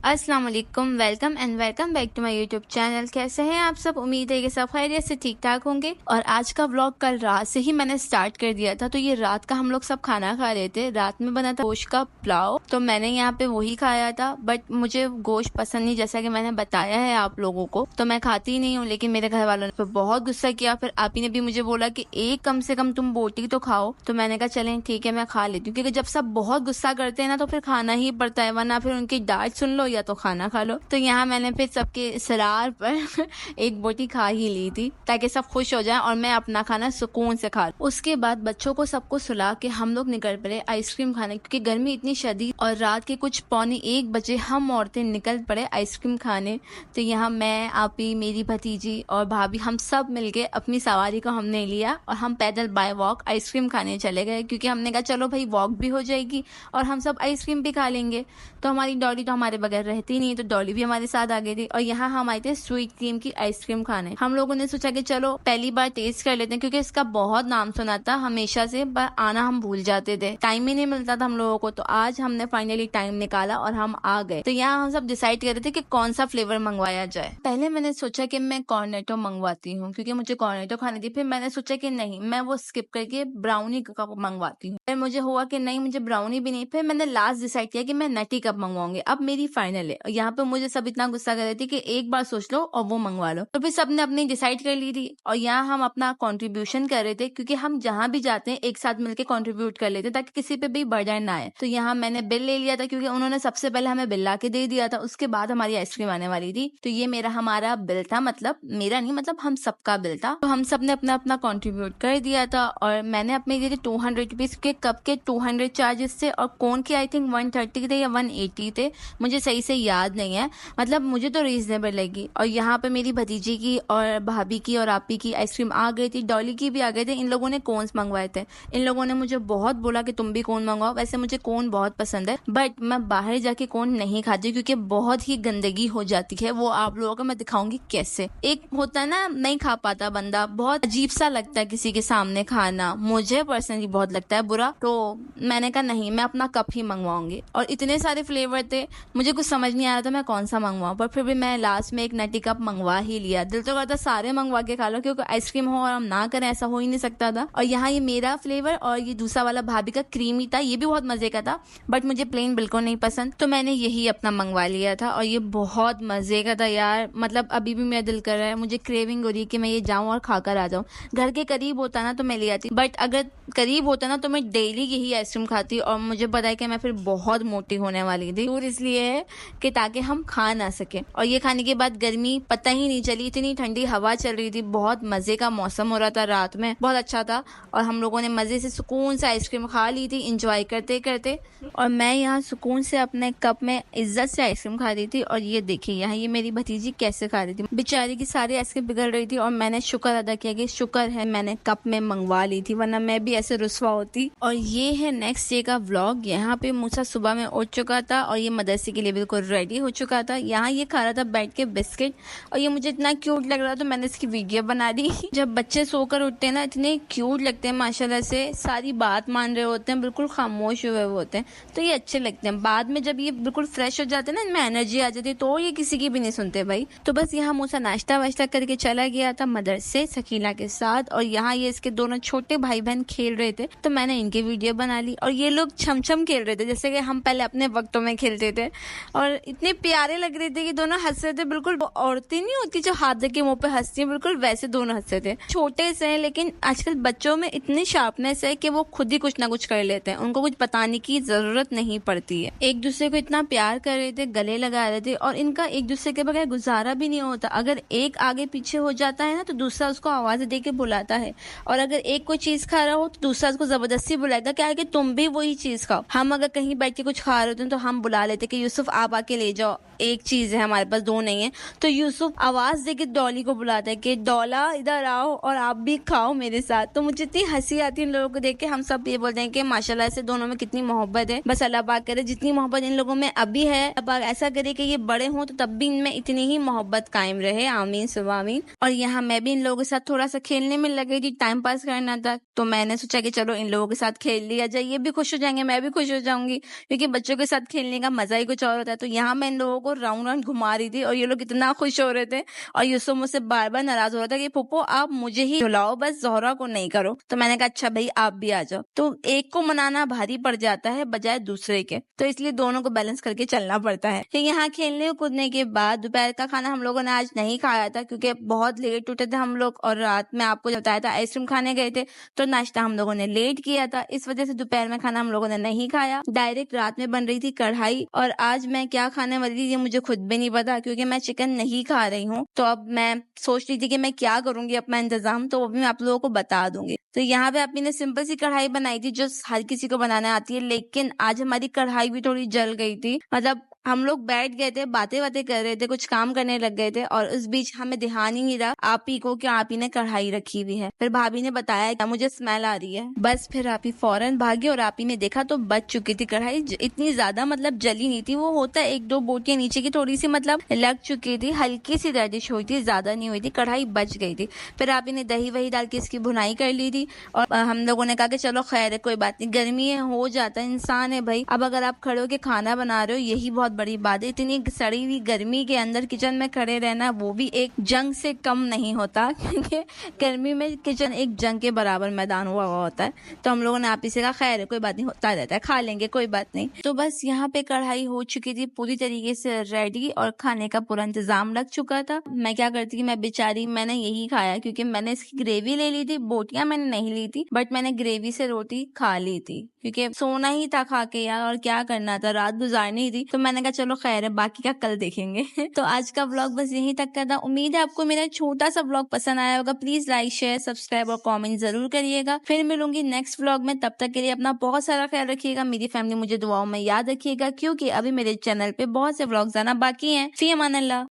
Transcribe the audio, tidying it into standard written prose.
अस्सलाम वालेकुम, welcome back to my YouTube channel. कैसे हैं आप सब? उम्मीद है कि सब खैरियत से ठीक ठाक होंगे। और आज का व्लॉग कल रात से ही मैंने स्टार्ट कर दिया था। तो ये रात का हम लोग सब खाना खा रहे थे। रात में बना था गोश्त का पुलाव, तो मैंने यहाँ पे वही खाया था। बट मुझे गोश्त पसंद नहीं, जैसा कि मैंने बताया है आप लोगों को, तो मैं खाती नहीं हूँ। लेकिन मेरे घर वालों ने बहुत गुस्सा किया। फिर आपी ने भी मुझे बोला कि एक कम से कम तुम बोटी तो खाओ। तो मैंने कहा चलें ठीक है, मैं खा लेती हूँ, क्योंकि जब सब बहुत गुस्सा करते हैं ना तो फिर खाना ही पड़ता है, वरना फिर उनकी डांट सुन लो या तो खाना खा लो। तो यहाँ मैंने फिर सबके इसरार पर एक बोटी खा ही ली थी, ताकि सब खुश हो जाएं और मैं अपना खाना सुकून से खा लूं। उसके बाद बच्चों को सबको सुला के हम लोग निकल पड़े आइसक्रीम खाने, क्योंकि गर्मी इतनी शदीद और रात के कुछ 12:45 हम औरतें निकल पड़े आइसक्रीम खाने। तो यहाँ मैं, आपी, मेरी भतीजी और भाभी, हम सब मिलके अपनी सवारी को हमने लिया और हम पैदल बाय वॉक आइसक्रीम खाने चले गए, क्योंकि हमने कहा चलो भाई वॉक भी हो जाएगी और हम सब आइसक्रीम भी खा लेंगे। तो हमारी डॉली तो हमारे बगैर रहती नहीं, तो डॉली भी हमारे साथ आ गई थी। और यहाँ हम आए थे स्वीट क्रीम की आइसक्रीम खाने। हम लोगों ने सोचा कि चलो पहली बार टेस्ट कर लेते हैं, क्योंकि इसका बहुत नाम सुना था हमेशा से, पर आना हम भूल जाते थे, टाइम ही नहीं मिलता था हम लोगों को। तो आज हमने फाइनली टाइम निकाला और हम आ गए। तो यहाँ हम सब डिसाइड कर रहे थे कि कौन सा फ्लेवर मंगवाया जाए। पहले मैंने सोचा कि मैं कॉर्नेटो मंगवाती हूँ, क्योंकि मुझे कॉर्नेटो खानी थी। फिर मैंने सोचा कि नहीं, मैं वो स्किप करके ब्राउनी कप मंगवाती हूँ। फिर मुझे हुआ कि नहीं, मुझे ब्राउनी भी नहीं। फिर मैंने लास्ट डिसाइड किया कि मैं नटी कप मंगवाऊंगी। अब मेरी फाइनल है। यहाँ पे मुझे सब इतना गुस्सा कर रहे थे कि एक बार सोच लो और वो मंगवा लो। तो फिर सबने अपनी डिसाइड कर ली थी। और यहाँ हम अपना कंट्रीब्यूशन कर रहे थे, क्योंकि हम जहाँ भी जाते हैं एक साथ मिलकर कंट्रीब्यूट कर लेते, ताकि किसी पे भी बर्डन ना आए। तो यहाँ मैंने बिल ले लिया था, क्योंकि उन्होंने सबसे पहले हमें बिल ला के दे दिया था, उसके बाद हमारी आइसक्रीम आने वाली थी। तो ये हमारा बिल था, मतलब मेरा नहीं, मतलब हम सबका बिल था। तो हम सब ने अपना अपना कंट्रीब्यूट कर दिया था। और मैंने अपने दिए थे 200 रुपीज के। कप के 200 चार्जेस थे और कोन के आई थिंक 130 थे या 180 थे, मुझे सही से याद नहीं है। मतलब मुझे तो रीजनेबल लगी। और यहाँ पे मेरी भतीजी की और भाभी की और आपी की आइसक्रीम आ गई थी, डॉली की भी आ गई थी। इन लोगों ने कोन्स मंगवाए थे। इन लोगों ने मुझे बहुत बोला कि तुम भी कोन मंगवाओ। वैसे मुझे कोन बहुत पसंद है, बट मैं बाहर जाके कोन नहीं खाती, क्योंकि बहुत ही गंदगी हो जाती है। वो आप लोगों को मैं दिखाऊंगी कैसे। एक होता है ना, नहीं खा पाता बंदा, बहुत अजीब सा लगता है किसी के सामने खाना, मुझे पर्सनली बहुत लगता है बुरा। तो मैंने कहा नहीं, मैं अपना कप ही मंगवाऊंगी। और इतने सारे फ्लेवर थे, मुझे कुछ समझ नहीं आ रहा था मैं कौन सा मंगवाऊं, पर फिर भी मैं लास्ट में एक नटी कप मंगवा ही लिया। दिल तो करता सारे मंगवा के खा लो, क्योंकि आइसक्रीम हो और हम ना करें, ऐसा हो ही नहीं सकता था। और यहाँ ये मेरा फ्लेवर और ये दूसरा वाला भाभी का क्रीमी था, ये भी बहुत मजे का था, बट मुझे प्लेन बिल्कुल नहीं पसंद, तो मैंने यही अपना मंगवा लिया था। और ये बहुत मजे का था यार, मतलब अभी भी मेरा दिल कर रहा है, मुझे क्रेविंग हो रही है कि मैं ये जाऊं और खाकर आ जाऊं। घर के करीब होता ना तो मैं ले आती, बट अगर करीब होता ना तो मैं डेली यही आइसक्रीम खाती। और मुझे पता है कि मैं फिर बहुत मोटी होने वाली थी। दूर इसलिए है कि ताकि हम खा ना सके। और ये खाने के बाद गर्मी पता ही नहीं चली, इतनी ठंडी हवा चल रही थी, बहुत मजे का मौसम हो रहा था, रात में बहुत अच्छा था। और हम लोगों ने मजे से सुकून से आइसक्रीम खा ली थी, इंजॉय करते करते। और मैं यहाँ सुकून से अपने कप में इज्जत से आइसक्रीम खा रही थी। और ये देखिए यहाँ ये मेरी भतीजी कैसे खा रही थी, बेचारी की सारी आइसक्रीम बिगड़ रही थी। और मैंने शुक्र अदा किया कि शुक्र है मैंने कप में मंगवा ली थी, वरना मैं भी ऐसे रुस्वा होती। और ये है नेक्स्ट डे का व्लॉग। यहाँ पे मूसा सुबह में उठ चुका था और ये मदरसे के लिए बिल्कुल रेडी हो चुका था। यहाँ ये खा रहा था बैठ के बिस्किट, और ये मुझे इतना क्यूट लग रहा था, मैंने इसकी वीडियो बना दी। जब बच्चे सोकर उठते हैं ना, इतने क्यूट लगते हैं माशाल्लाह से, सारी बात मान रहे होते हैं, बिल्कुल खामोश हुए होते हैं, तो ये अच्छे लगते हैं। बाद में जब ये बिल्कुल फ्रेश हो जाते हैं ना, इनमें एनर्जी आ जाती है, तो ये किसी की भी नहीं सुनते भाई। तो बस यहाँ मूसा नाश्ता वाश्ता करके चला गया था मदरसे सकीला के साथ। और यहाँ ये इसके दोनों छोटे भाई बहन खेल रहे थे, तो मैंने इनकी वीडियो बना ली। और ये लोग छम छम खेल रहे थे, जैसे कि हम पहले अपने वक्तों में खेलते थे। और इतने प्यारे लग रहे थे कि दोनों हंस रहे थे, बिल्कुल औरतें नहीं होती जो हाथ के मुंह पे हंसती है, बिल्कुल वैसे दोनों हंस रहे थे। छोटे से हैं, लेकिन आजकल बच्चों में इतनी शार्पनेस है कि वो खुद ही कुछ ना कुछ कर लेते हैं, उनको कुछ बताने की जरूरत नहीं पड़ती है। एक दूसरे को इतना प्यार कर रहे थे, गले लगा रहे थे, और इनका एक दूसरे के बगैर गुजारा भी नहीं होता। अगर एक आगे पीछे हो जाता है ना, तो दूसरा उसको आवाज दे के बुलाता है। और अगर एक कोई चीज खा रहा हो तो दूसरा उसको जबरदस्ती बुलाएगा, क्या है कि तुम भी वही चीज खाओ। हम अगर कहीं बैठ के कुछ खा रहे होते हैं तो हम बुला लेते कि यूसुफ आप आके ले जाओ, एक चीज है हमारे पास, दो नहीं है। तो यूसुफ आवाज देके डॉली को बुलाता है कि डॉला इधर आओ और आप भी खाओ मेरे साथ। तो मुझे इतनी हंसी आती है इन लोगों को देख के। हम सब ये बोलते हैं कि माशाल्लाह से दोनों में कितनी मोहब्बत है। बस अल्लाह पाक करे जितनी मोहब्बत इन लोगों में अभी है, अल्लाह पाक ऐसा करे कि ये बड़े हों तो तब भी इनमें इतनी ही मोहब्बत कायम रहे, आमीन सुबह आमीन। और यहाँ मैं भी इन लोगों के साथ थोड़ा सा खेलने में लग गई थी, टाइम पास करना था। तो मैंने सोचा कि चलो इन लोगों के साथ खेल लिया जाए, ये भी खुश हो जाएंगे, मैं भी खुश हो जाऊंगी, क्योंकि बच्चों के साथ खेलने का मजा ही कुछ और होता था। तो यहाँ मैं इन लोगों को राउंड राउंड घुमा रही थी और ये लोग इतना खुश हो रहे थे और यूसुफ मुझसे बार बार नाराज हो रहा था कि फूफो आप मुझे ही झुलाओ, बस ज़ोहरा को नहीं करो। तो मैंने कहा अच्छा भाई आप भी आ जाओ। तो एक को मनाना भारी पड़ जाता है बजाय दूसरे के, तो इसलिए दोनों को बैलेंस करके चलना पड़ता है। फिर यहाँ खेलने कूदने के बाद दोपहर का खाना हम लोगों ने आज नहीं खाया था क्योंकि बहुत लेट उठे थे हम लोग और रात में आपको बताया था आइसक्रीम खाने गए थे, तो नाश्ता हम लोगों ने लेट किया था। इस वजह से दोपहर में खाना हम लोगों ने नहीं खाया। डायरेक्ट रात में बन रही थी कढ़ाई और आज मैं क्या खाने वाली थी ये मुझे खुद भी नहीं पता क्योंकि मैं चिकन नहीं खा रही हूँ। तो अब मैं सोच रही थी कि मैं क्या करूंगी अपना इंतजाम, तो वो भी मैं आप लोगों को बता दूंगी। तो यहाँ पे अपनी ने सिंपल सी कढ़ाई बनाई थी जो हर किसी को बनाना आती है, लेकिन आज हमारी कढ़ाई भी थोड़ी जल गई थी। मतलब हम लोग बैठ गए थे, बातें कर रहे थे, कुछ काम करने लग गए थे और उस बीच हमें ध्यान ही नहीं रहा आप ही को कि आप ही ने कढ़ाई रखी हुई है। फिर भाभी ने बताया कि मुझे स्मेल आ रही है, बस फिर आप ही फौरन भागी और आप ही ने देखा तो बच चुकी थी कढ़ाई। इतनी ज्यादा मतलब जली नहीं थी, वो होता है एक दो बोटियां नीचे की थोड़ी सी मतलब लग चुकी थी, हल्की सी रेडिश हुई थी, ज्यादा नहीं हुई थी, कढ़ाई बच गई थी। फिर आप ही ने दही वही डाल के इसकी भुनाई कर ली थी और हम लोगों ने कहा कि चलो खैर है कोई बात नहीं, गर्मी है हो जाता है, इंसान है भाई। अब अगर आप खड़े होके खाना बना रहे हो यही बहुत बड़ी बात है। इतनी सड़ी हुई गर्मी के अंदर किचन में खड़े रहना वो भी एक जंग से कम नहीं होता क्योंकि गर्मी में किचन एक जंग के बराबर मैदान हुआ होता है। तो हम लोगों ने आप ही से कहा खैर है कोई बात नहीं, होता रहता है, खा लेंगे कोई बात नहीं। तो बस यहाँ पे कढ़ाई हो चुकी थी पूरी तरीके से रेडी और खाने का पूरा इंतजाम लग चुका था। मैं क्या करती कि मैं बेचारी मैंने यही खाया क्योंकि मैंने इसकी ग्रेवी ले ली थी, बोटियां मैंने नहीं ली थी, बट मैंने ग्रेवी से रोटी खा ली थी क्योंकि सोना ही था खा के यार, और क्या करना था, रात गुजारनी थी। तो मैंने कहा चलो खैर है बाकी का कल देखेंगे तो आज का व्लॉग बस यहीं तक का था। उम्मीद है आपको मेरा छोटा सा व्लॉग पसंद आया होगा। प्लीज लाइक शेयर सब्सक्राइब और कमेंट जरूर करिएगा। फिर मिलूंगी नेक्स्ट व्लॉग में, तब तक के लिए अपना बहुत सारा ख्याल रखिएगा। मेरी फैमिली मुझे दुआओं में याद रखिएगा क्योंकि अभी मेरे चैनल पे बहुत से व्लॉग्स आना बाकी हैं। फी अमान अल्लाह।